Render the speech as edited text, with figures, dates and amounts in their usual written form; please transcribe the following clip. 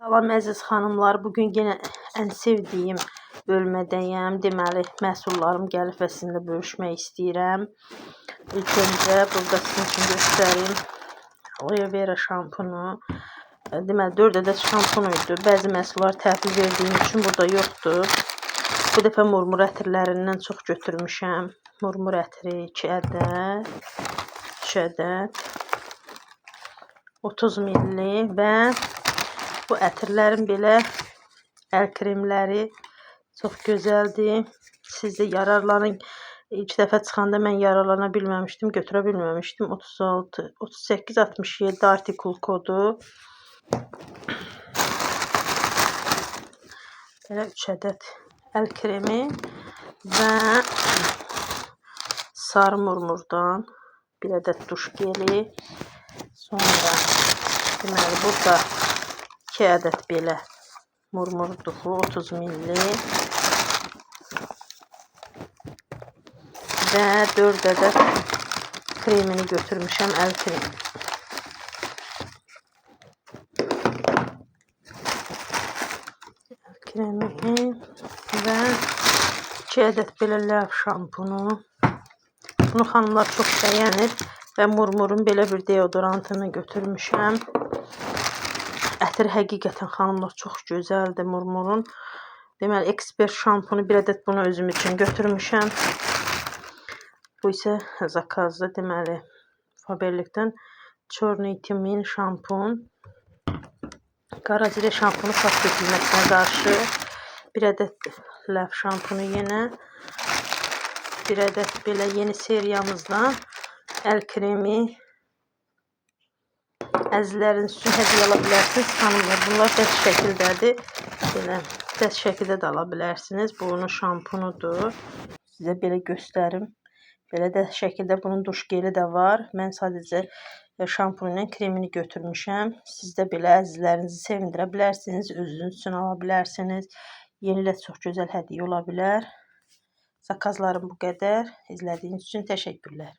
Salam əziz xanımlar, bugün yenə ən sevdiyim bölmədəyəm. Deməli, məhsullarım gəlib və sizinlə bölüşmək istəyirəm. İlk öncə burada sizin üçün göstərim. Aloe vera şampunu. Deməli, 4 ədəd şampun idi. Bəzi məhsullar təhvil verdiyim üçün burada yoxdur. Bu dəfə murmur ətirlərindən çox götürmüşəm. Murmur ətri 2 ədəd, 3 ədəd, 30 milli və bu ətirlərin belə əl kremləri çox gözəldir. Siz də yararlanın. İlk dəfə çıxanda mən yararlana bilməmişdim, götürə bilməmişdim. 36, 38, 67 artikul kodu. Belə 3 ədəd əl kremi və sarı murmurdan 1 ədəd duş geli. Sonra deməli burada 2 ədəd belə murmur duxu 30 milli və 4 ədəd kremini götürmüşəm, əl kremi. Və 2 ədəd belə ləv şampunu. Bunu xanımlar çox bəyənir və murmurun belə bir deodorantını götürmüşəm. Ətir həqiqətən xanımlar çox gözəldir murmurun. Deməli, ekspert şampunu 1 ədəd bunu özüm üçün götürmüşəm. Bu isə zakazlı, deməli, Faberlikdən Çorny Timin şampun. Qaracirə şampunu saç tökülməsinə qarşı. 1 ədəd ləv şampunu yenə. 1 ədəd belə yeni seriyamızdan əl kremi. Əzizləriniz üçün hədiyyə ala bilərsiniz. Xanımlar, bunlar dəst şəkildədir. Belə dəst şəkildə də ala bilərsiniz. Bu onun şampunudur. Sizə belə göstərim. Belə dəst şəkildə bunun duş geli də var. Mən sadəcə şampunu ilə kremini götürmüşəm. Siz də belə əzizlərinizi sevindirə bilərsiniz. Özünüz üçün ala bilərsiniz. Yeni ilə çox gözəl hədiyyə ola bilər. Zakazlarım bu qədər. İzlədiyiniz üçün təşəkkürlər.